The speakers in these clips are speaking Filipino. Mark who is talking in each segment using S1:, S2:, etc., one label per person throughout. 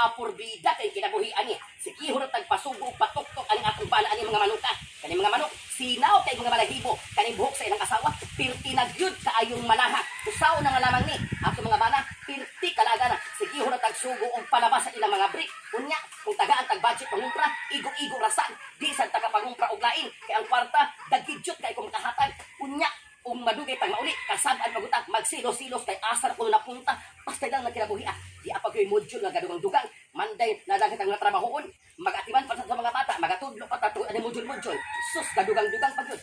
S1: apurbida kay kinabuhian ni. Sige hunot tagpasubo patuktok aning atong bala ani mga manuka. Kani mga manok sinaw kay mga balahibo kaning buhok sa ilang asawa pirti na gyud kaayong malaha. Usaw na nga lamang ni ato mga bana pirti kalaga na. Sige hunot tagsugo og palabas sa ilang mga brick. Unya kung tagaan tag budget pangumpra igo-igo rasan di sa taga pangumpra og lain kay ang kwarta dagidyot kay kung kahatag. Unya madugay pag mauli kasab-an magutang magsilo-silos kay asar ko napunta basta lang nagkinabuhi di apag yung module nga gadugang-dugang manday nadagit ang mga trabahoon magatiman pa sa mga bata magatudlo pa tato ani module-module sus gadugang-dugang pag yun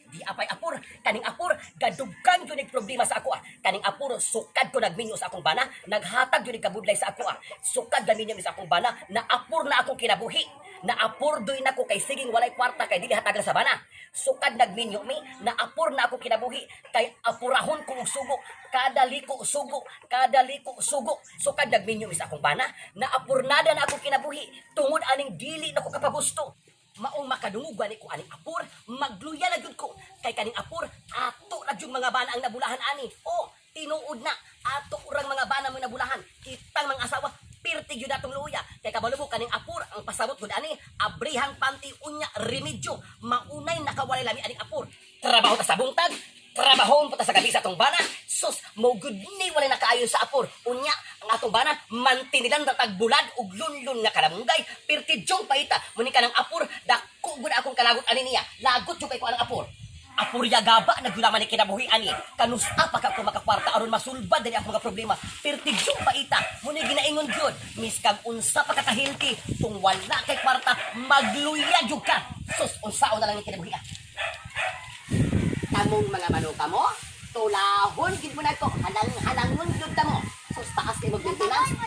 S1: di apay apur kaning apur gadugang yun problema sa ako kaning apur sukad ko nagminyo sa akong bana naghatag yun kabudlay sa ako sukad gaminyo sa akong bana na apur na akong kinabuhi na apur doy na ko kay siging walay kwarta kay dili hatag sa bana sukad nagminyo mi na apur na ako kinabuhi kay apurahon ko og sugo kada liko sugo sukad nagminyo mi sa akong bana na apurnada na ako kinabuhi tungod aning dili na ko kapagusto maong makadungugan ko aning apur magluya na gyud ko kay kaning apur ato na gyud mga bana ang nabulahan ani o tinuod na ato urang mga bana mo nabulahan kitang mga asawa pirti gyud atong luya kay kabalubo kaning apur ang pasabot gud ani abrihang panty unya remedyo maunay nakawalay lami aning apur trabaho ta sa buntag trabaho pa ta sa gabi sa atong bana sus mo gud ni walay nakaayon sa apur unya ang atong bana mantinilan tatag bulad ug lunlun nga kalamunggay pirti jong paita muni kanang apur dako gud akong kalagot ani niya lagot jud kay ko ang apur apurya gaba nagulaman ni kinabuhi ani kanusa pa ka ko makakwarta aron masulbad dali ang mga problema pirti jong paita muni ginaingon jud miskag unsa pa kakahilti kung wala kay kwarta magluya jud ka sus unsaon na lang ni kinabuhi kamong mga manuka mo tulahon gid mo na ko halangon jud ta mo sus taas kay mo maintenance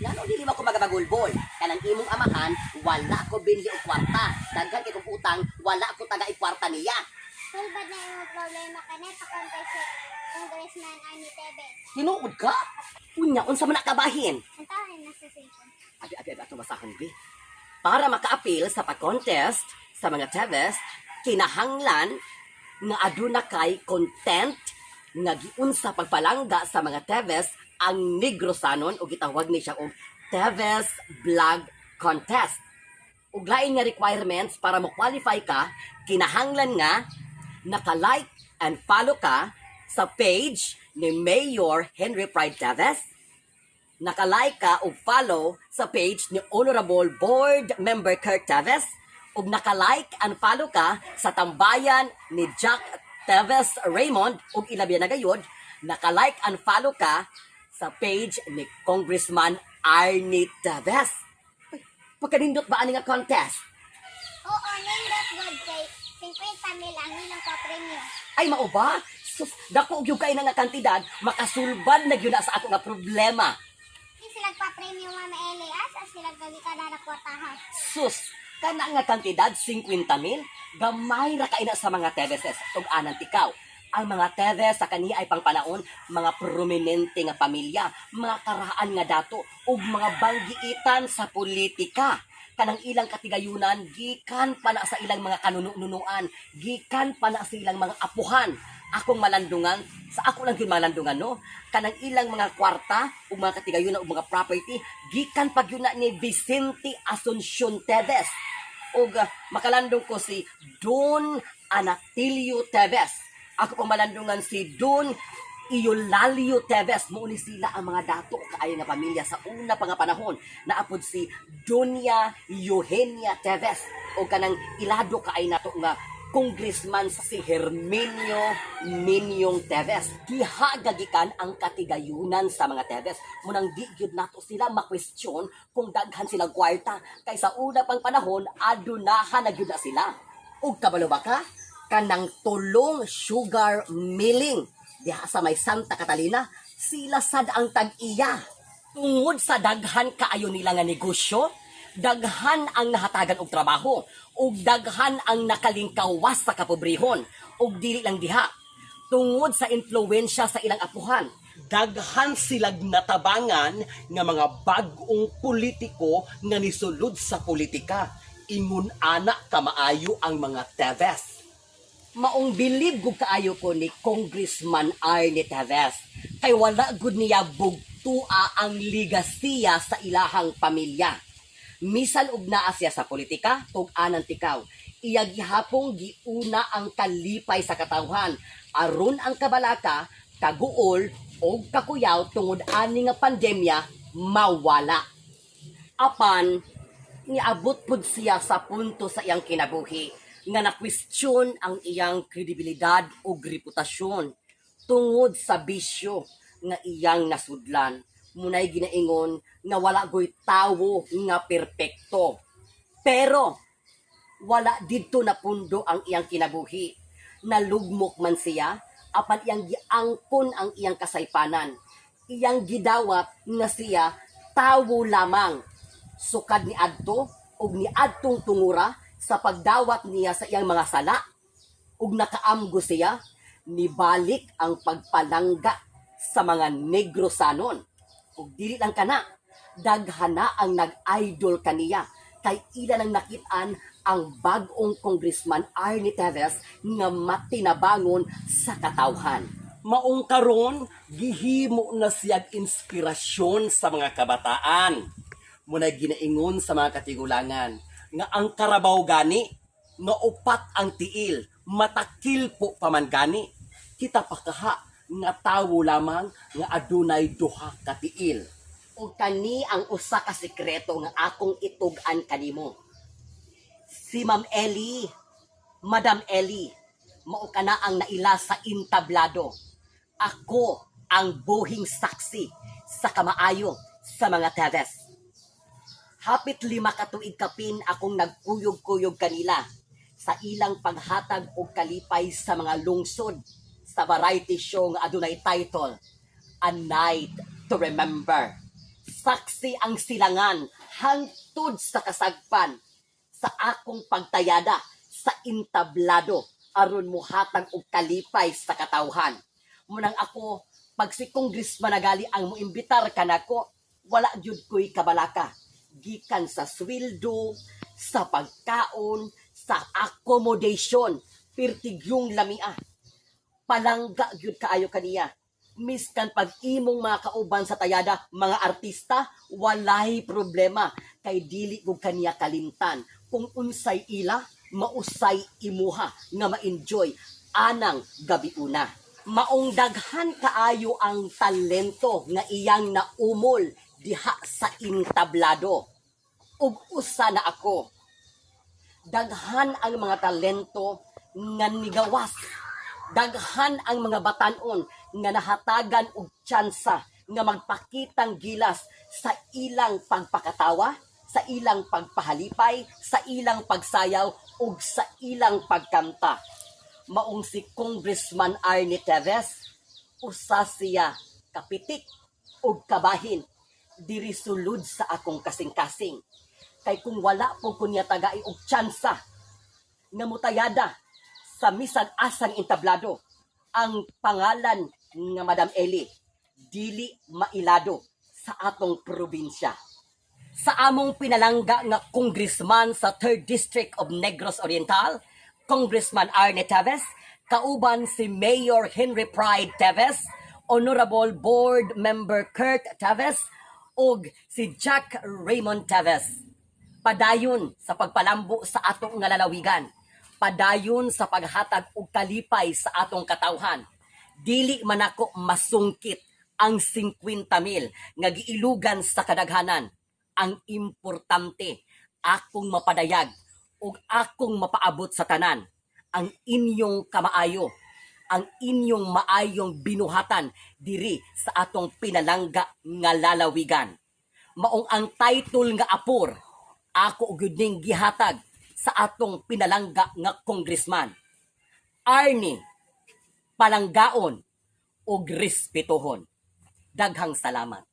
S1: lalo dili mo ko magabagulbol kanang imong amahan wala ko binhi og kwarta daghan kay kong utang wala ko taga ikwarta niya
S2: sulbad na yung problema kani sa Congressman Arnie Tevez
S1: tinuod ka unya unsa man nakabahin
S2: antahin na sa session
S1: abi ato basahon bi para maka-appeal sa pag-contest sa mga Tevez kinahanglan nga aduna kay content nga giunsa pagpalangga sa mga Tevez ang Negrosanon o gitawag ni siya og Tevez Vlog Contest. Ug lain nga requirements para mo qualify ka, kinahanglan nga naka-like and follow ka sa page ni Mayor Henry Pride Tevez. Naka-like ka o follow sa page ni Honorable Board Member Kirk Tevez. Ug naka-like and follow ka sa tambayan ni Jack Tevez Raymond ug ilabi na gayud naka-like and follow ka sa page ni Congressman Arnie Tevez. Pagkanindot ba ani nga contest?
S2: oo nindot god kay 50 mil ang ilang pa-premyo
S1: Ay mao ba? Sus, dako gyud kay nga kantidad makasulbad na gyud na sa ato nga problema.
S2: di sila pa-premyo Mama Elias as sila gali ka na kwartahan
S1: Sus, kana nga kantidad 50 mil gamay ra kay na sa mga Tevezes ug anang tikaw. Ang mga Tevez sa kaniya ay pangpanaon, mga prominente nga pamilya, mga karaan nga dato, ug mga banggiitan sa politika. Kanang ilang katigayunan, gikan pa na sa ilang mga kanununuan, gikan pa na sa ilang mga apuhan. Akong malandungan, sa ako lang yun malandungan, no? Kanang ilang mga kwarta, ug mga katigayunan, ug mga property, gikan pa yun na ni Vicente Asuncion Tevez. Ug makalandong ko si Don Anatilio Tevez. Ako pang malandungan si Don Eulalio Tevez. Muli sila ang mga dato kaayo nga pamilya sa una pa nga panahon. Naapod si Doña Eugenia Tevez. O kanang ilado kaay nato nga congressman si Herminio Minyong Tevez. Gihagagikan ang katigayunan sa mga Tevez. Munang di gyud nato sila makwestiyon kung daghan silang kwarta. Kay sa una pang panahon, adunahan na gyud na sila. Ug kabalo ba ka? Kanang tulong sugar milling diha sa may Santa Catalina sila sad ang tag-iya tungod sa daghan kaayo nila nga negosyo daghan ang nahatagan og trabaho ug daghan ang nakalingkawas sa kapobrehon ug dili lang diha tungod sa impluwensya sa ilang apuhan daghan silag natabangan nga mga bag-ong politiko nga nisulod sa politika ingon ana kamaayo ang mga Tevez. Maong bilib gud kaayo ko ni Congressman Arnie Teves. Kay wala gud niya bugtua ang ligasiya sa ilahang pamilya. Misan ug naa siya sa politika, tug-anan tikaw. Iya gihapong giuna ang kalipay sa katawhan aron ang kabalaka, kaguol o kakuyaw tungod ani nga pandemya mawala. Apan niabot pud siya sa punto sa iyang kinabuhi nga na-question ang iyang kredibilidad o reputasyon tungod sa bisyo nga iyang nasudlan. Munay ginaingon nga wala goy tawo nga perpekto. Pero wala didto na pundo ang iyang kinabuhi. Nalugmok man siya, apan iyang giangkon ang iyang kasaypanan. Iyang gidawat nga siya tawo lamang. Sukad ni adto ug ni adtong tungura sa pagdawat niya sa iyang mga sala ug nakaamgo siya nibalik ang pagpalangga sa mga Negrosanon. Ug dili lang kana, daghana ang nag-idol kaniya kay ila nang nakitaan ang bag-ong Congressman Arnie Teves nga matinabangon sa katawhan. Maong karon gihimo na siyang inspirasyon sa mga kabataan. Muna ginaingon sa mga katigulangan nga ang karabaw gani nga upat ang tiil, matakil po paman gani. Kita pa kaha nga tawo lamang nga adunay duha ka tiil. O kani ang usa ka sekreto nga akong itug-an kanimo. Si Ma'am Ellie, Madam Ellie, mao kana ang naila sa intablado. Ako ang buhing saksi sa kamaayo sa mga Teves. Hapit 5 ka tuig kapin akong nagkuyog-kuyog kanila sa ilang paghatag og kalipay sa mga lungsod sa variety show nga adunay title, A Night to Remember. Saksi ang silangan hangtod sa kasagpan sa akong pagtayada sa intablado aron muhatag og kalipay sa katawhan. Munang ako, pag si Congressman nagali ang muimbitar kanako, wala gyud ko'y kabalaka. Gikan sa sweldo, sa pagkaon, sa accommodation, pirtig yung lamia. Palangga gyud kaayo kaniya. Miskan pag imong mga kauban sa tayada, mga artista, walay problema. Kay dili gud kaniya kalimtan. Kung unsay ila, mausay imuha nga ma-enjoy anang gabiuna. Maong daghan kaayo ang talento nga iyang naumol diha sa intablado. Ug usa na ako. Daghan ang mga talento nga nigawas. Daghan ang mga batanon nga nahatagan og tsansa nga magpakitang gilas sa ilang pagpakatawa, sa ilang pagpahalipay, sa ilang pagsayaw ug sa ilang pagkanta. Maong si Congressman Arnie Teves, usa siya kapitik ug kabahin diri sulod sa akong kasing-kasing. Kay kung wala po kunya tagai og tsansa nga mutayada sa misag asang intablado ang pangalan nga Madam Ellie, dili mailado sa atong probinsya. Sa among pinalangga nga congressman sa 3rd District of Negros Oriental, Congressman Arnie Teves, kauban si Mayor Henry Pride Teves, Honorable Board Member Kurt Teves, ug si Jack Raymond Teves. Padayon sa pagpalambo sa atong nga lalawigan. Padayon sa paghatag og kalipay sa atong katawhan. Dili man ako masungkit ang 50,000 nga giilugan sa kadaghanan. Ang importante, akong mapadayag ug akong mapaabot sa tanan ang inyong kamaayo, ang inyong maayong binuhatan diri sa atong pinalangga nga lalawigan. Maong ang title nga apor, ako gyud ning gihatag sa atong pinalangga nga congressman. Arnie, palanggaon ug respetohon. Daghang salamat.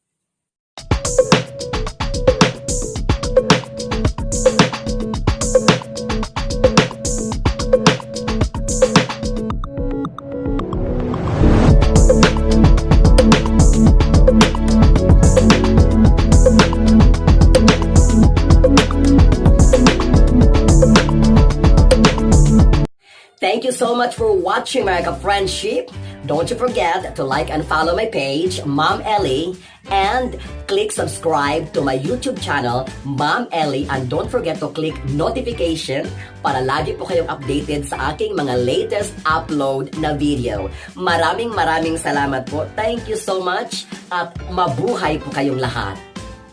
S1: Thank you so so much for watching my friendship. Don't you forget to like and follow my page, Mom Ellie, and click subscribe to my YouTube channel, Mom Ellie, and don't forget to click notification para lagi po kayong updated sa aking mga latest upload na video. Maraming salamat po. Thank you so much at mabuhay po kayong lahat.